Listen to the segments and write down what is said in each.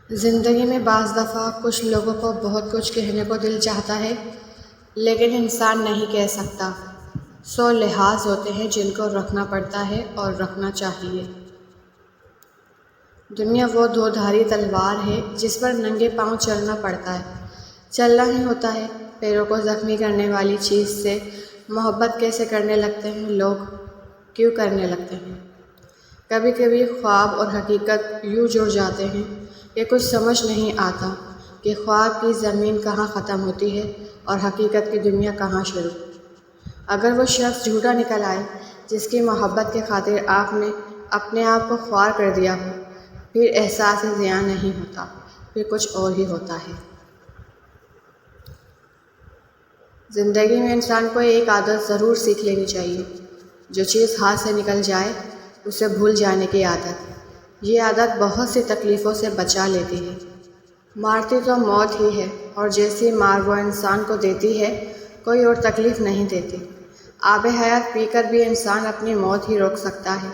زندگی میں بعض دفعہ کچھ لوگوں کو بہت کچھ کہنے کو دل چاہتا ہے، لیکن انسان نہیں کہہ سکتا۔ 100 لحاظ ہوتے ہیں جن کو رکھنا پڑتا ہے اور رکھنا چاہیے۔ دنیا وہ دو دھاری تلوار ہے جس پر ننگے پاؤں چلنا پڑتا ہے۔ چلنا ہی ہوتا ہے۔ پیروں کو زخمی کرنے والی چیز سے محبت کیسے کرنے لگتے ہیں لوگ؟ کیوں کرنے لگتے ہیں؟ کبھی کبھی خواب اور حقیقت یوں جڑ جاتے ہیں کہ کچھ سمجھ نہیں آتا کہ خواب کی زمین کہاں ختم ہوتی ہے اور حقیقت کی دنیا کہاں شروع۔ اگر وہ شخص جھوٹا نکل آئے جس کی محبت کے خاطر آپ نے اپنے آپ کو خوار کر دیا ہو، پھر احساس زیان نہیں ہوتا، پھر کچھ اور ہی ہوتا ہے۔ زندگی میں انسان کو ایک عادت ضرور سیکھ لینی چاہیے۔ جو چیز ہاتھ سے نکل جائے اسے بھول جانے کی عادت۔ یہ عادت بہت سی تکلیفوں سے بچا لیتی ہے۔ مارتی تو موت ہی ہے، اور جیسی مار وہ انسان کو دیتی ہے کوئی اور تکلیف نہیں دیتی۔ آب حیات پی کر بھی انسان اپنی موت ہی روک سکتا ہے،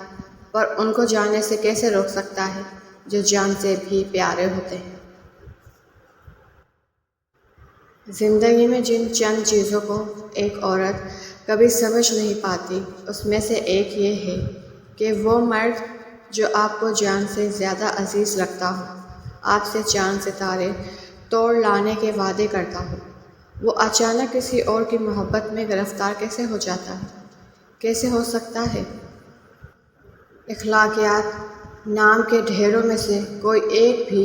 پر ان کو جانے سے کیسے روک سکتا ہے جو جان سے بھی پیارے ہوتے ہیں۔ زندگی میں جن چند چیزوں کو ایک عورت کبھی سمجھ نہیں پاتی، اس میں سے ایک یہ ہے کہ وہ مرد جو آپ کو جان سے زیادہ عزیز رکھتا ہو، آپ سے چاند ستارے توڑ لانے کے وعدے کرتا ہو، وہ اچانک کسی اور کی محبت میں گرفتار کیسے ہو جاتا ہے؟ کیسے ہو سکتا ہے؟ اخلاقیات نام کے ڈھیروں میں سے کوئی ایک بھی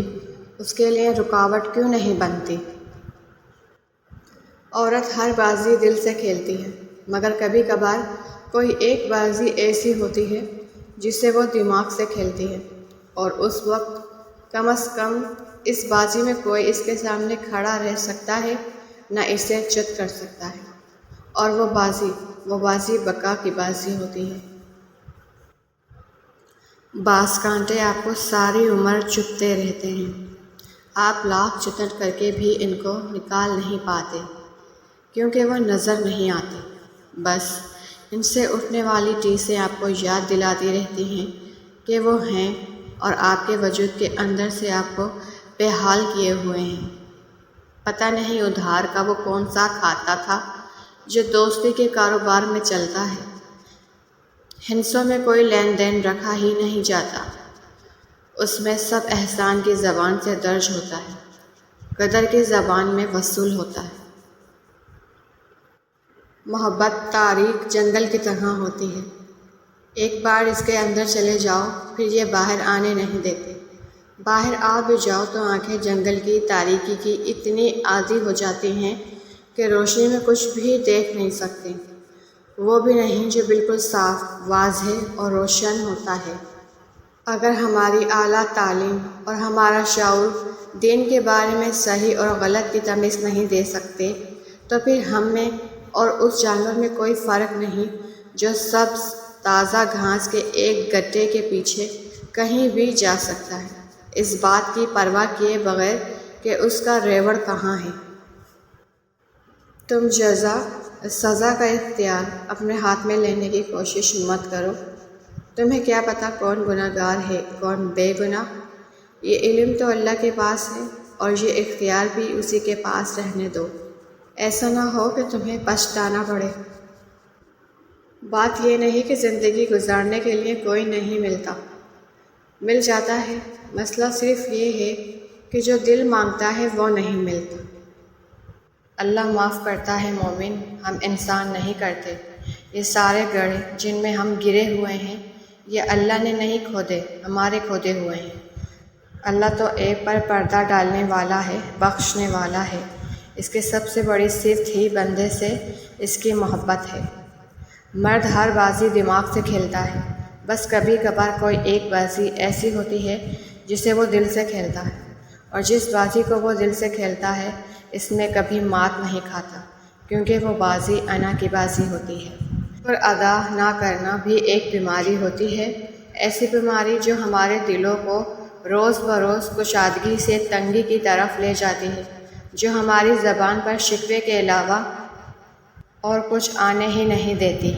اس کے لیے رکاوٹ کیوں نہیں بنتی؟ عورت ہر بازی دل سے کھیلتی ہے، مگر کبھی کبھار کوئی ایک بازی ایسی ہوتی ہے جسے وہ دماغ سے کھیلتی ہے، اور اس وقت کم از کم اس بازی میں کوئی اس کے سامنے کھڑا رہ سکتا ہے، نہ اسے چت کر سکتا ہے، اور وہ بازی بقا کی بازی ہوتی ہے۔ بعض کانٹے آپ کو ساری عمر چبھتے رہتے ہیں، آپ لاکھ جتن کر کے بھی ان کو نکال نہیں پاتے، کیونکہ وہ نظر نہیں آتے۔ بس ان سے اٹھنے والی ٹیسیں آپ کو یاد دلاتی رہتی ہیں کہ وہ ہیں، اور آپ کے وجود کے اندر سے آپ کو بے حال کیے ہوئے ہیں۔ پتہ نہیں ادھار کا وہ کون سا کھاتا تھا جو دوستی کے کاروبار میں چلتا ہے۔ ہندسوں میں کوئی لین دین رکھا ہی نہیں جاتا، اس میں سب احسان کی زبان سے درج ہوتا ہے، قدر کی زبان میں وصول ہوتا ہے۔ محبت تاریک جنگل کی طرح ہوتی ہے، ایک بار اس کے اندر چلے جاؤ پھر یہ باہر آنے نہیں دیتے۔ باہر آ بھی جاؤ تو آنکھیں جنگل کی تاریکی کی اتنی عادی ہو جاتی ہیں کہ روشنی میں کچھ بھی دیکھ نہیں سکتی، وہ بھی نہیں جو بالکل صاف، واضح اور روشن ہوتا ہے۔ اگر ہماری اعلیٰ تعلیم اور ہمارا شعور دین کے بارے میں صحیح اور غلط کی تمیز نہیں دے سکتے، تو پھر ہم میں اور اس جانور میں کوئی فرق نہیں جو سبز تازہ گھاس کے ایک گٹے کے پیچھے کہیں بھی جا سکتا ہے، اس بات کی پرواہ کیے بغیر کہ اس کا ریوڑ کہاں ہے۔ تم سزا کا اختیار اپنے ہاتھ میں لینے کی کوشش مت کرو۔ تمہیں کیا پتہ کون گناہ گار ہے کون بے گناہ؟ یہ علم تو اللہ کے پاس ہے، اور یہ اختیار بھی اسی کے پاس رہنے دو، ایسا نہ ہو کہ تمہیں پچھتانا پڑے۔ بات یہ نہیں کہ زندگی گزارنے کے لیے کوئی نہیں ملتا، مل جاتا ہے، مسئلہ صرف یہ ہے کہ جو دل مانگتا ہے وہ نہیں ملتا۔ اللہ معاف کرتا ہے مومن، ہم انسان نہیں کرتے۔ یہ سارے گڑھے جن میں ہم گرے ہوئے ہیں یہ اللہ نے نہیں کھودے، ہمارے کھودے ہوئے ہیں۔ اللہ تو عیب پر پردہ ڈالنے والا ہے، بخشنے والا ہے۔ اس کی سب سے بڑی صفت ہی بندے سے اس کی محبت ہے۔ مرد ہر بازی دماغ سے کھیلتا ہے، بس کبھی کبھار کوئی ایک بازی ایسی ہوتی ہے جسے وہ دل سے کھیلتا ہے، اور جس بازی کو وہ دل سے کھیلتا ہے اس میں کبھی مات نہیں کھاتا، کیونکہ وہ بازی انا کی بازی ہوتی ہے۔ شکر ادا نہ کرنا بھی ایک بیماری ہوتی ہے، ایسی بیماری جو ہمارے دلوں کو روز بروز کشادگی سے تنگی کی طرف لے جاتی ہے، جو ہماری زبان پر شکوے کے علاوہ اور کچھ آنے ہی نہیں دیتی۔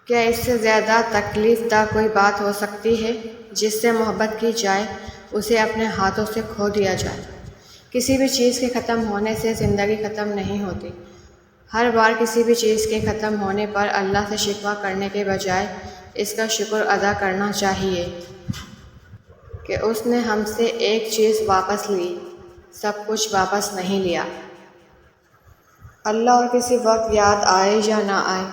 کیا اس سے زیادہ تکلیف دہ کوئی بات ہو سکتی ہے جس سے محبت کی جائے اسے اپنے ہاتھوں سے کھو دیا جائے۔ کسی بھی چیز کے ختم ہونے سے زندگی ختم نہیں ہوتی۔ ہر بار کسی بھی چیز کے ختم ہونے پر اللہ سے شکوہ کرنے کے بجائے اس کا شکر ادا کرنا چاہیے کہ اس نے ہم سے ایک چیز واپس لی، سب کچھ واپس نہیں لیا۔ اللہ اور کسی وقت یاد آئے یا نہ آئے،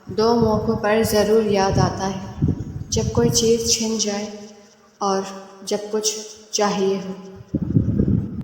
دو موقعوں پر ضرور یاد آتا ہے، جب کوئی چیز چھن جائے اور جب کچھ چاہیے ہو۔